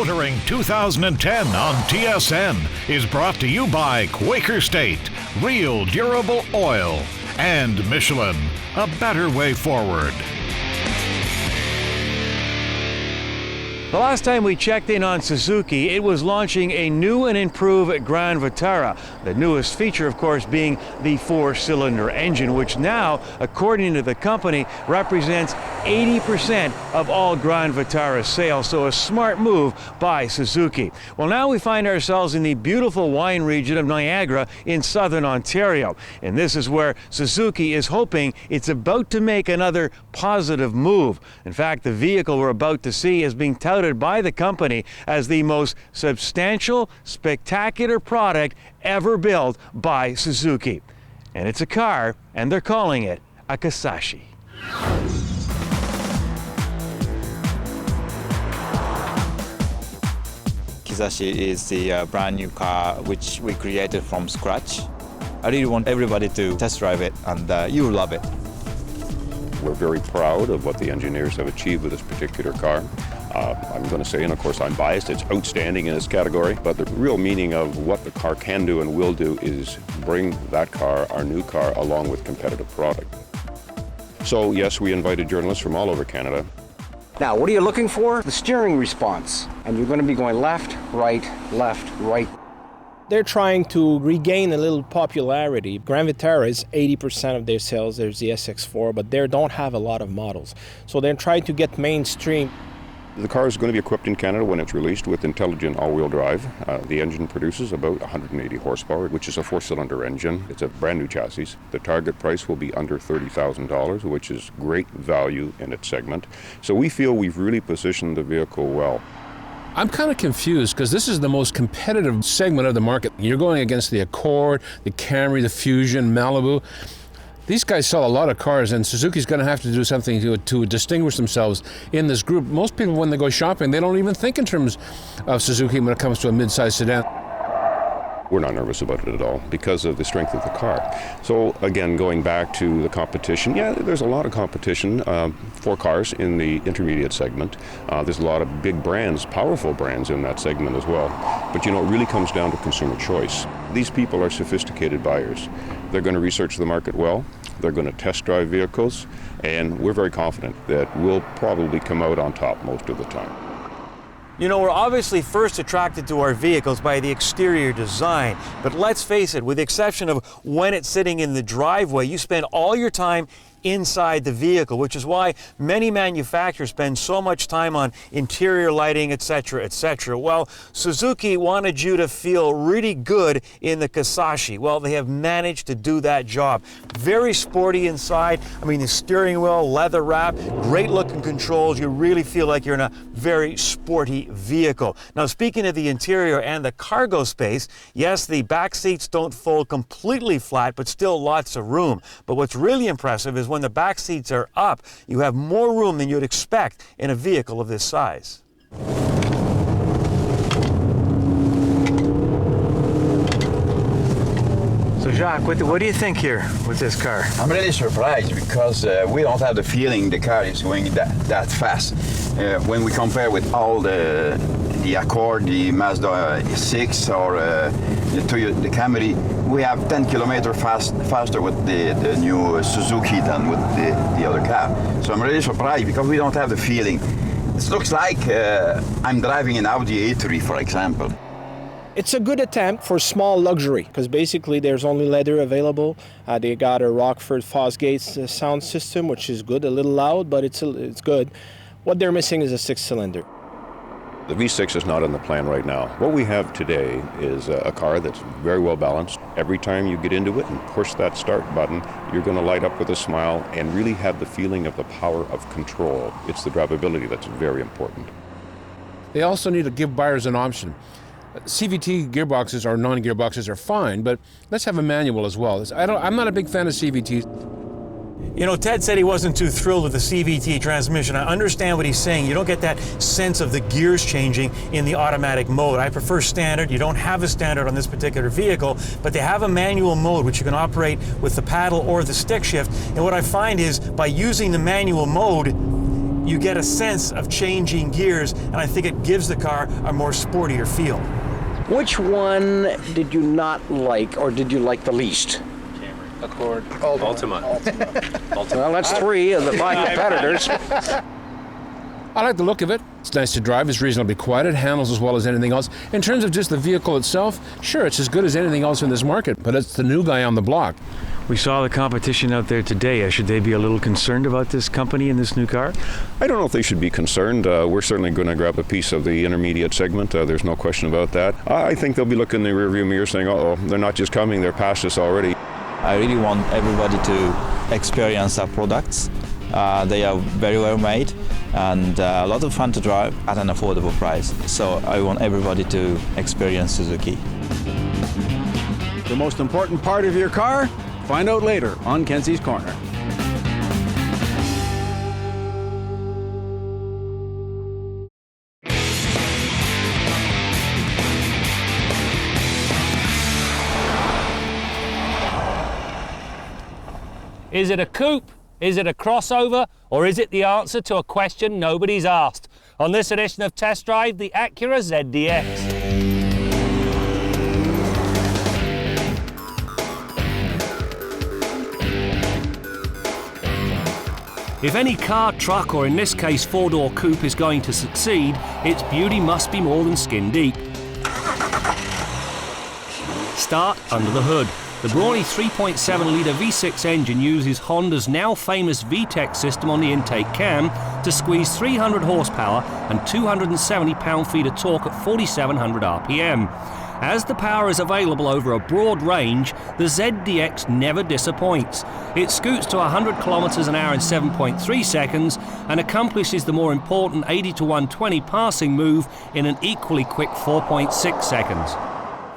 Motoring 2010 on TSN is brought to you by Quaker State, Real Durable Oil, and Michelin, a better way forward. The last time we checked in on Suzuki, it was launching a new and improved Grand Vitara. The newest feature, of course, being the 4-cylinder engine, which now, according to the company, represents 80% of all Grand Vitara sales. So a smart move by Suzuki. Well, now we find ourselves in the beautiful wine region of Niagara in southern Ontario. And this is where Suzuki is hoping it's about to make another positive move. In fact, the vehicle we're about to see is being touted by the company as the most substantial, spectacular product ever built by Suzuki. And it's a car, and they're calling it a Kizashi. Kizashi is the brand new car which we created from scratch. I really want everybody to test drive it, and you will love it. We're very proud of what the engineers have achieved with this particular car. I'm going to say, and of course I'm biased, it's outstanding in its category, but the real meaning of what the car can do and will do is bring that car, our new car, along with competitive product. So yes, we invited journalists from all over Canada. Now, what are you looking for? The steering response. And you're going to be going left, right, left, right. They're trying to regain a little popularity. Grand Vitara is 80% of their sales. There's the SX4, but they don't have a lot of models. So they're trying to get mainstream. The car is going to be equipped in Canada when it's released with intelligent all-wheel drive. The engine produces about 180 horsepower, which is a 4-cylinder engine. It's a brand new chassis. The target price will be under $30,000, which is great value in its segment. So we feel we've really positioned the vehicle well. I'm kind of confused because this is the most competitive segment of the market. You're going against the Accord, the Camry, the Fusion, Malibu. These guys sell a lot of cars, and Suzuki's going to have to do something to distinguish themselves in this group. Most people, when they go shopping, they don't even think in terms of Suzuki when it comes to a mid-size sedan. We're not nervous about it at all because of the strength of the car. So again, going back to the competition, yeah, there's a lot of competition for cars in the intermediate segment. There's a lot of big brands, powerful brands in that segment as well. But you know, it really comes down to consumer choice. These people are sophisticated buyers. They're going to research the market well. They're going to test drive vehicles, and we're very confident that we'll probably come out on top most of the time. You know, we're obviously first attracted to our vehicles by the exterior design, but let's face it, with the exception of when it's sitting in the driveway, you spend all your time inside the vehicle, which is why many manufacturers spend so much time on interior lighting, etc., etc. Well, Suzuki wanted you to feel really good in the Kizashi. Well, they have managed to do that job. Very sporty inside. I mean, the steering wheel, leather wrap, great looking controls. You really feel like you're in a very sporty vehicle. Now, speaking of the interior and the cargo space, yes, the back seats don't fold completely flat, but still lots of room. But what's really impressive is when the back seats are up, you have more room than you'd expect in a vehicle of this size. So Jacques, what do you think here with this car? I'm really surprised because we don't have the feeling the car is going that fast. When we compare with all the Accord, the Mazda 6 or the Camry, we have 10 kilometers faster with the new Suzuki than with the other car. So I'm really surprised because we don't have the feeling. It looks like I'm driving an Audi E-tron, for example. It's a good attempt for small luxury because basically there's only leather available. They got a Rockford Fosgate sound system, which is good, a little loud, but it's good. What they're missing is a 6-cylinder. The V6 is not in the plan right now. What we have today is a car that's very well balanced. Every time you get into it and push that start button, you're going to light up with a smile and really have the feeling of the power of control. It's the drivability that's very important. They also need to give buyers an option. CVT gearboxes or non-gearboxes are fine, but let's have a manual as well. I'm not a big fan of CVTs. You know, Ted said he wasn't too thrilled with the CVT transmission. I understand what he's saying. You don't get that sense of the gears changing in the automatic mode. I prefer standard. You don't have a standard on this particular vehicle, but they have a manual mode which you can operate with the paddle or the stick shift. And what I find is by using the manual mode, you get a sense of changing gears, and I think it gives the car a more sportier feel. Which one did you not like, or did you like the least? Accord. Ultima. Well, that's 3 of the 5 competitors. I like the look of it. It's nice to drive. It's reasonably quiet. It handles as well as anything else. In terms of just the vehicle itself, sure, it's as good as anything else in this market, but it's the new guy on the block. We saw the competition out there today. Should they be a little concerned about this company and this new car? I don't know if they should be concerned. We're certainly going to grab a piece of the intermediate segment. There's no question about that. I think they'll be looking in the rearview mirror saying, uh-oh, they're not just coming, they're past us already. I really want everybody to experience our products. They are very well made and a lot of fun to drive at an affordable price. So I want everybody to experience Suzuki. The most important part of your car? Find out later on Kenzie's Corner. Is it a coupe? Is it a crossover? Or is it the answer to a question nobody's asked? On this edition of Test Drive, the Acura ZDX. If any car, truck, or in this case four-door coupe is going to succeed, its beauty must be more than skin deep. Start under the hood. The brawny 3.7-litre V6 engine uses Honda's now famous VTEC system on the intake cam to squeeze 300 horsepower and 270 pound-feet of torque at 4,700 RPM. As the power is available over a broad range, the ZDX never disappoints. It scoots to 100 kilometers an hour in 7.3 seconds and accomplishes the more important 80 to 120 passing move in an equally quick 4.6 seconds.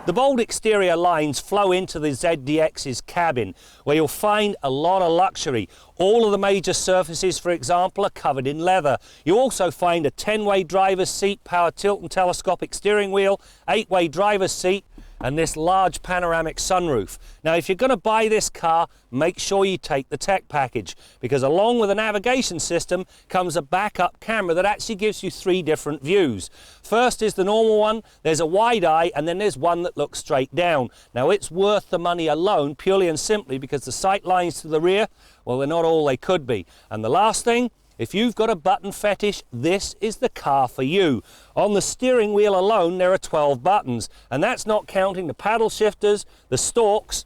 The bold exterior lines flow into the ZDX's cabin, where you'll find a lot of luxury. All of the major surfaces, for example, are covered in leather. You also find a 10-way driver's seat, power tilt and telescopic steering wheel, 8-way driver's seat, and this large panoramic sunroof. Now, if you're going to buy this car, make sure you take the tech package, because along with a navigation system comes a backup camera that actually gives you 3 different views. First is the normal one, there's a wide eye, and then there's one that looks straight down. Now, it's worth the money alone, purely and simply because the sight lines to the rear, well, they're not all they could be. And the last thing, if you've got a button fetish, this is the car for you. On the steering wheel alone, there are 12 buttons, and that's not counting the paddle shifters, the stalks,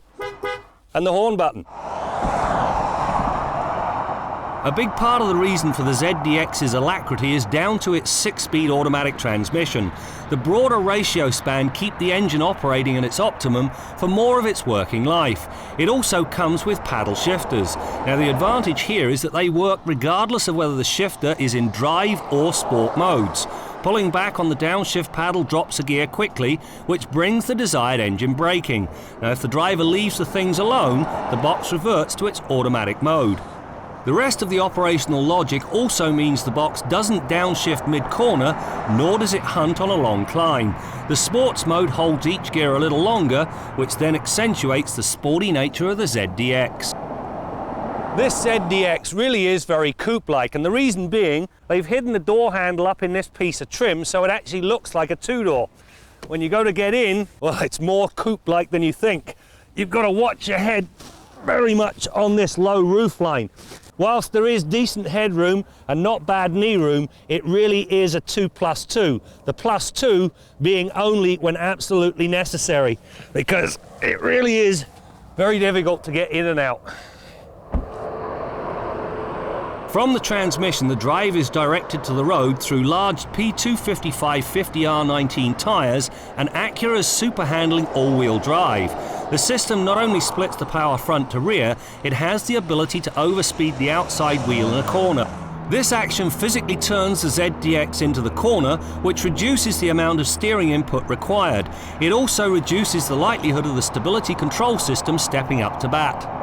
and the horn button. A big part of the reason for the ZDX's alacrity is down to its 6-speed automatic transmission. The broader ratio span keep the engine operating at its optimum for more of its working life. It also comes with paddle shifters. Now, the advantage here is that they work regardless of whether the shifter is in drive or sport modes. Pulling back on the downshift paddle drops a gear quickly, which brings the desired engine braking. Now, if the driver leaves the things alone, the box reverts to its automatic mode. The rest of the operational logic also means the box doesn't downshift mid-corner, nor does it hunt on a long climb. The sports mode holds each gear a little longer, which then accentuates the sporty nature of the ZDX. This ZDX really is very coupe-like, and the reason being, they've hidden the door handle up in this piece of trim so it actually looks like a 2-door. When you go to get in, well, it's more coupe-like than you think. You've got to watch your head very much on this low roof line. Whilst there is decent headroom and not bad knee room, it really is a 2+2. The +2 being only when absolutely necessary, because it really is very difficult to get in and out. From the transmission, the drive is directed to the road through large P255 50R19 tyres and Acura's super handling all-wheel drive. The system not only splits the power front to rear, it has the ability to overspeed the outside wheel in a corner. This action physically turns the ZDX into the corner, which reduces the amount of steering input required. It also reduces the likelihood of the stability control system stepping up to bat.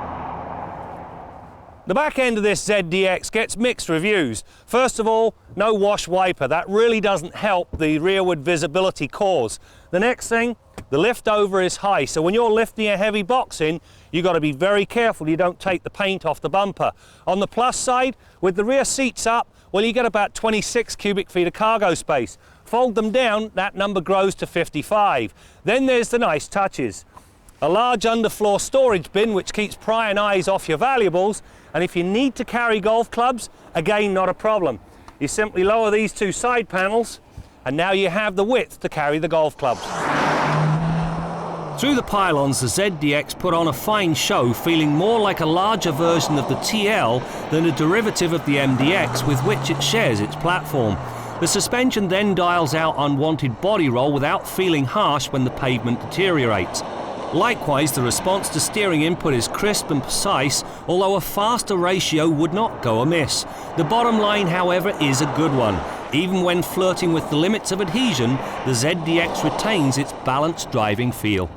The back end of this ZDX gets mixed reviews. First of all, no wash wiper. That really doesn't help the rearward visibility cause. The next thing, the lift over is high, so when you're lifting a heavy box in, you've got to be very careful you don't take the paint off the bumper. On the plus side, with the rear seats up, Well, you get about 26 cubic feet of cargo space. Fold them down, that number grows to 55. Then there's the nice touches. A large underfloor storage bin which keeps prying eyes off your valuables, and if you need to carry golf clubs, again, not a problem. You simply lower these two side panels, and now you have the width to carry the golf clubs. Through the pylons, the ZDX put on a fine show, feeling more like a larger version of the TL than a derivative of the MDX with which it shares its platform. The suspension then dials out unwanted body roll without feeling harsh when the pavement deteriorates. Likewise, the response to steering input is crisp and precise, although a faster ratio would not go amiss. The bottom line, however, is a good one. Even when flirting with the limits of adhesion, the ZDX retains its balanced driving feel.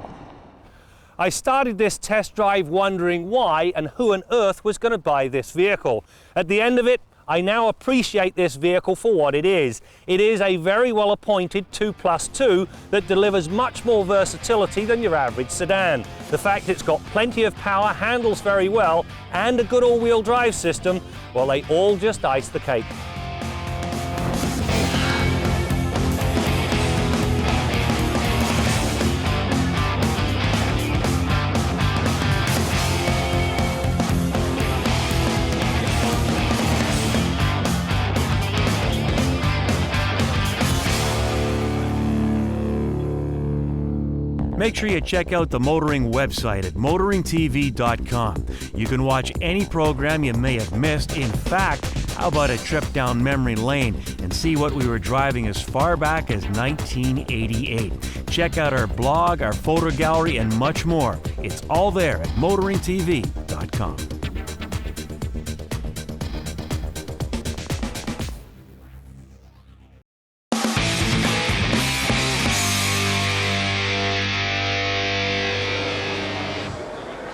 I started this test drive wondering why and who on earth was going to buy this vehicle. At the end of it, I now appreciate this vehicle for what it is. It is a very well appointed 2+2 that delivers much more versatility than your average sedan. The fact it's got plenty of power, handles very well, and a good all-wheel drive system, well, they all just ice the cake. Make sure you check out the Motoring website at motoringtv.com. You can watch any program you may have missed. In fact, how about a trip down memory lane and see what we were driving as far back as 1988. Check out our blog, our photo gallery, and much more. It's all there at motoringtv.com.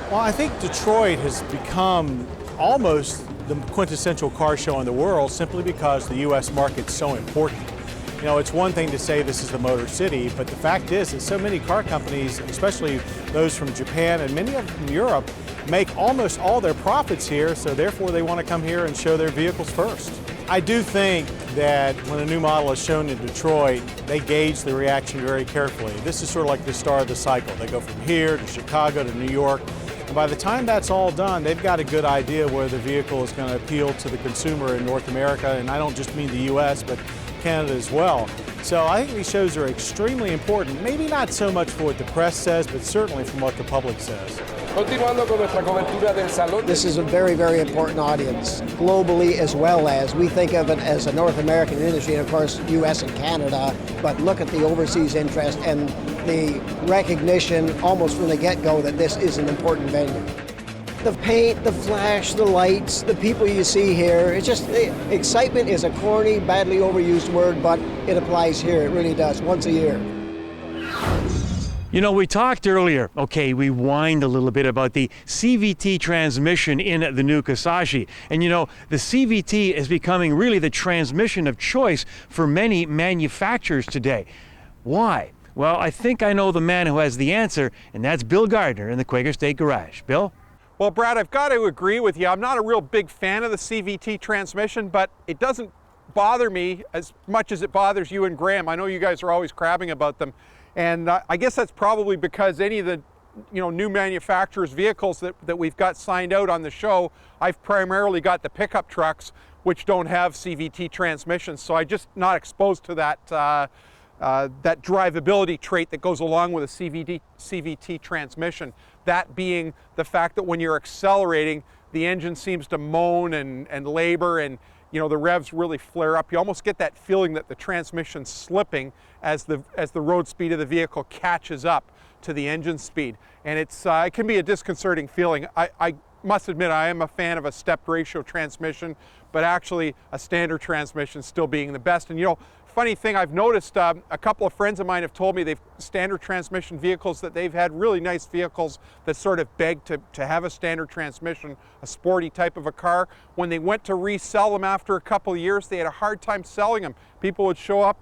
Well, I think Detroit has become almost the quintessential car show in the world simply because the U.S. market's so important. You know, it's one thing to say this is the Motor City, but the fact is that so many car companies, especially those from Japan and many of them from Europe, make almost all their profits here, so therefore they want to come here and show their vehicles first. I do think that when a new model is shown in Detroit, they gauge the reaction very carefully. This is sort of like the start of the cycle. They go from here to Chicago to New York. And by the time that's all done, they've got a good idea where the vehicle is going to appeal to the consumer in North America, and I don't just mean the U.S., but Canada as well. So I think these shows are extremely important, maybe not so much for what the press says, but certainly from what the public says. This is a very, very important audience, globally as well as. We think of it as a North American industry, and of course, U.S. and Canada, but look at the overseas interest and the recognition almost from the get-go that this is an important venue. The paint, the flash, the lights, the people you see here, it's just, excitement is a corny, badly overused word, but it applies here, it really does, once a year. You know, we talked earlier, okay, we whined a little bit about the CVT transmission in the new Kizashi. And you know, the CVT is becoming really the transmission of choice for many manufacturers today. Why? Well, I think I know the man who has the answer, and that's Bill Gardner in the Quaker State Garage. Bill? Well, Brad, I've got to agree with you. I'm not a real big fan of the CVT transmission, but it doesn't bother me as much as it bothers you and Graham. I know you guys are always crabbing about them. And I guess that's probably because any of the new manufacturers' vehicles that we've got signed out on the show, I've primarily got the pickup trucks, which don't have CVT transmissions. So I'm just not exposed to that that drivability trait that goes along with a CVT transmission. That being the fact that when you're accelerating, the engine seems to moan and labor, and the revs really flare up. You almost get that feeling that the transmission's slipping as the road speed of the vehicle catches up to the engine speed. And it can be a disconcerting feeling. I must admit I am a fan of a stepped ratio transmission, but actually a standard transmission still being the best. And funny thing I've noticed, a couple of friends of mine have told me they've standard transmission vehicles, that they've had really nice vehicles that sort of begged to have a standard transmission, a sporty type of a car. When they went to resell them after a couple of years, they had a hard time selling them. People would show up,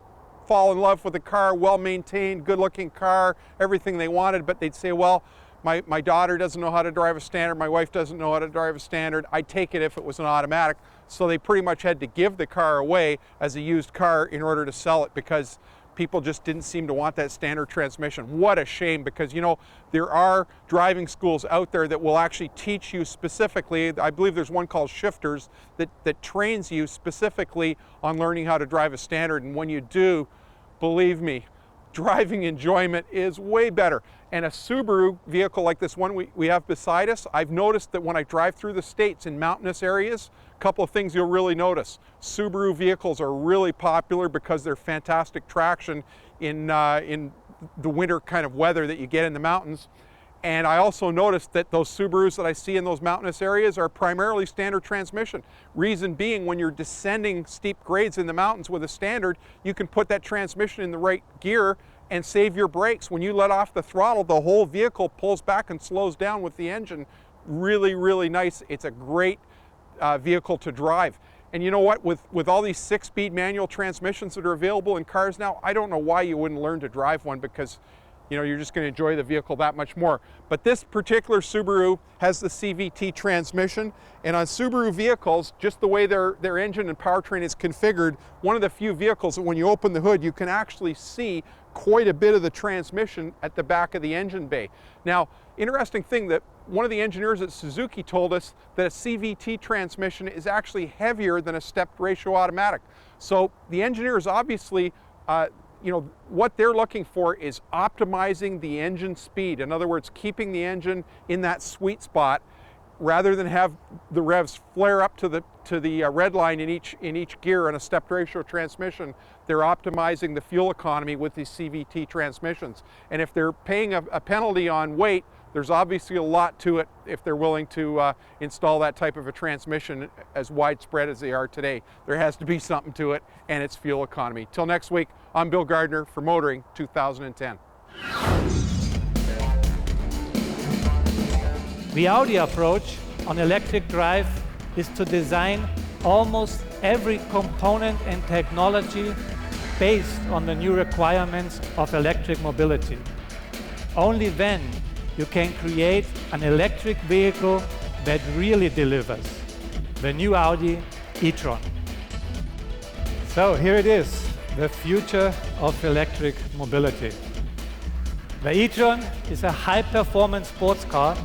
fall in love with the car, well maintained, good looking car, everything they wanted, but they'd say, well, My daughter doesn't know how to drive a standard, my wife doesn't know how to drive a standard. I'd take it if it was an automatic. So they pretty much had to give the car away as a used car in order to sell it because people just didn't seem to want that standard transmission. What a shame, because you know, there are driving schools out there that will actually teach you specifically. I believe there's one called Shifters that trains you specifically on learning how to drive a standard, and when you do, believe me, driving enjoyment is way better. And a Subaru vehicle like this one we have beside us, I've noticed that when I drive through the States in mountainous areas, a couple of things you'll really notice. Subaru vehicles are really popular because they're fantastic traction in the winter kind of weather that you get in the mountains. And I also noticed that those Subarus that I see in those mountainous areas are primarily standard transmission. Reason being, when you're descending steep grades in the mountains with a standard, you can put that transmission in the right gear and save your brakes. When you let off the throttle, the whole vehicle pulls back and slows down with the engine. Really, really nice. It's a great vehicle to drive. And you know what, with all these 6-speed manual transmissions that are available in cars now, I don't know why you wouldn't learn to drive one, because you know, you're just going to enjoy the vehicle that much more. But this particular Subaru has the CVT transmission, and on Subaru vehicles, just the way their engine and powertrain is configured, one of the few vehicles that when you open the hood, you can actually see quite a bit of the transmission at the back of the engine bay. Now, interesting thing, that one of the engineers at Suzuki told us that a CVT transmission is actually heavier than a stepped ratio automatic. So the engineers obviously, you know, what they're looking for is optimizing the engine speed. In other words, keeping the engine in that sweet spot rather than have the revs flare up to the red line in each gear on a stepped ratio transmission. They're optimizing the fuel economy with these CVT transmissions. And if they're paying a penalty on weight, there's obviously a lot to it if they're willing to install that type of a transmission as widespread as they are today. There has to be something to it, and it's fuel economy. Till next week, I'm Bill Gardner for Motoring 2010. The Audi approach on electric drive is to design almost every component and technology based on the new requirements of electric mobility. Only then you can create an electric vehicle that really delivers. The new Audi E-tron. So here it is, the future of electric mobility. The E-tron is a high-performance sports car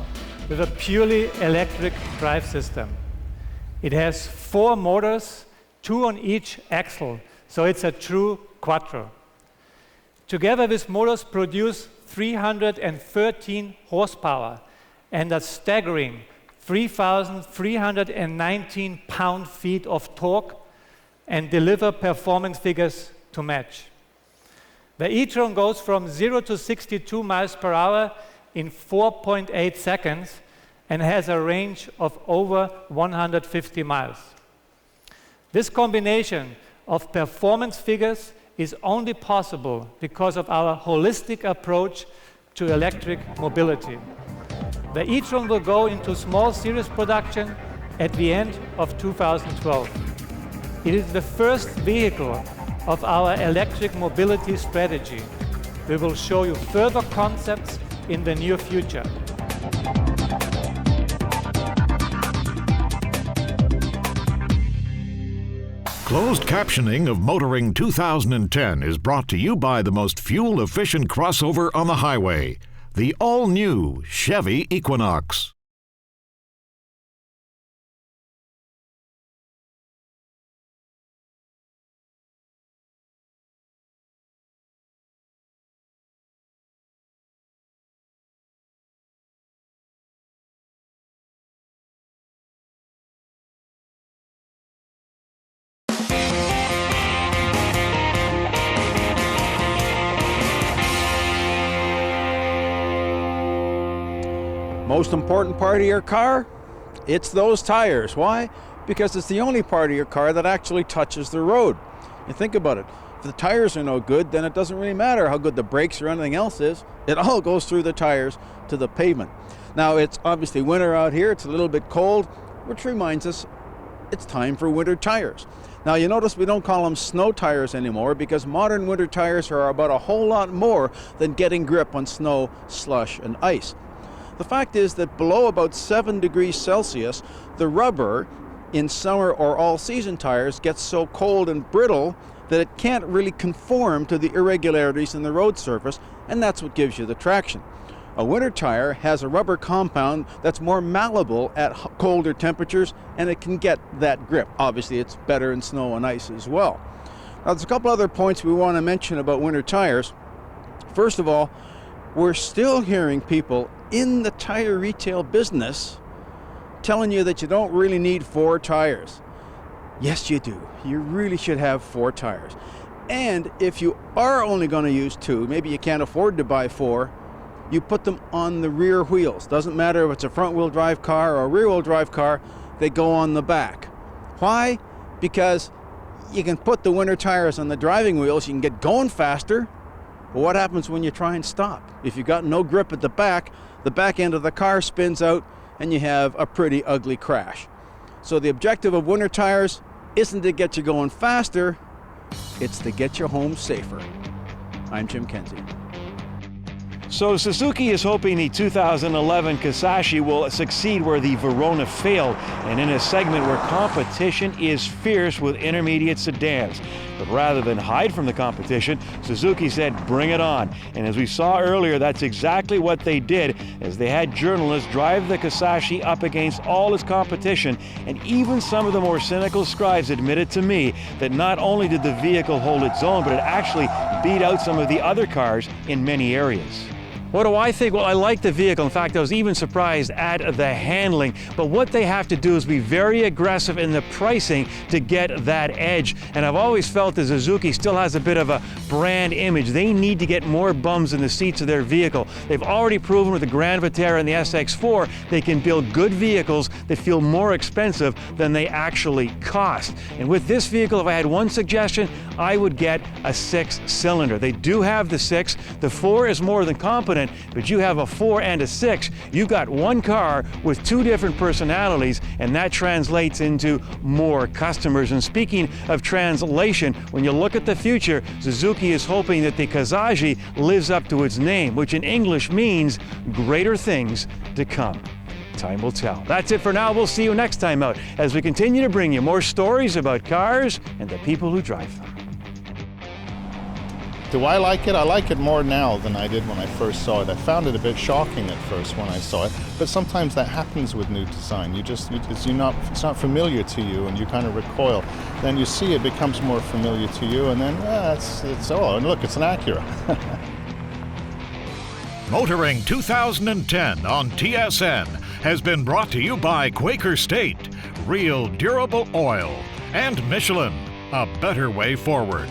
with a purely electric drive system. It has 4 motors, 2 on each axle, so it's a true quattro. Together, these motors produce 313 horsepower and a staggering 3,319 pound-feet of torque, and deliver performance figures to match. The E-tron goes from 0 to 62 miles per hour in 4.8 seconds and has a range of over 150 miles. This combination of performance figures is only possible because of our holistic approach to electric mobility. The E-tron will go into small series production at the end of 2012. It is the first vehicle of our electric mobility strategy. We will show you further concepts in the near future. Closed captioning of Motoring 2010 is brought to you by the most fuel-efficient crossover on the highway, the all-new Chevy Equinox. Most important part of your car? It's those tires. Why? Because it's the only part of your car that actually touches the road. You think about it. If the tires are no good, then it doesn't really matter how good the brakes or anything else is. It all goes through the tires to the pavement. Now, it's obviously winter out here. It's a little bit cold, which reminds us it's time for winter tires. Now, you notice we don't call them snow tires anymore because modern winter tires are about a whole lot more than getting grip on snow, slush, and ice. The fact is that below about 7 degrees Celsius, the rubber in summer or all-season tires gets so cold and brittle that it can't really conform to the irregularities in the road surface, and that's what gives you the traction. A winter tire has a rubber compound that's more malleable at colder temperatures, and it can get that grip. Obviously, it's better in snow and ice as well. Now, there's a couple other points we want to mention about winter tires. First of all, we're still hearing people in the tire retail business telling you that you don't really need 4 tires. Yes, you do. You really should have 4 tires. And if you are only going to use 2, maybe you can't afford to buy 4, you put them on the rear wheels. Doesn't matter if it's a front-wheel drive car or a rear-wheel drive car, they go on the back. Why? Because you can put the winter tires on the driving wheels, you can get going faster, but what happens when you try and stop? If you've got no grip at the back end of the car spins out and you have a pretty ugly crash. So the objective of winter tires isn't to get you going faster, it's to get you home safer. I'm Jim Kenzie. So Suzuki is hoping the 2011 Kizashi will succeed where the Verona failed, and in a segment where competition is fierce with intermediate sedans. But rather than hide from the competition, Suzuki said, bring it on. And as we saw earlier, that's exactly what they did, as they had journalists drive the Kizashi up against all its competition, and even some of the more cynical scribes admitted to me that not only did the vehicle hold its own, but it actually beat out some of the other cars in many areas. What do I think? Well, I like the vehicle. In fact, I was even surprised at the handling. But what they have to do is be very aggressive in the pricing to get that edge. And I've always felt that Suzuki still has a bit of a brand image. They need to get more bums in the seats of their vehicle. They've already proven with the Grand Vitara and the SX4 they can build good vehicles that feel more expensive than they actually cost. And with this vehicle, if I had one suggestion, I would get a 6-cylinder. They do have the 6. The 4 is more than competent, but you have a 4 and a 6. You've got one car with 2 different personalities, and that translates into more customers. And speaking of translation, when you look at the future, Suzuki is hoping that the Kizashi lives up to its name, which in English means greater things to come. Time will tell. That's it for now. We'll see you next time out as we continue to bring you more stories about cars and the people who drive them. Do I like it? I like it more now than I did when I first saw it. I found it a bit shocking at first when I saw it, but sometimes that happens with new design. It's not familiar to you, and you kind of recoil. Then you see it becomes more familiar to you, and then and look, it's an Acura. Motoring 2010 on TSN has been brought to you by Quaker State, real durable oil, and Michelin, a better way forward.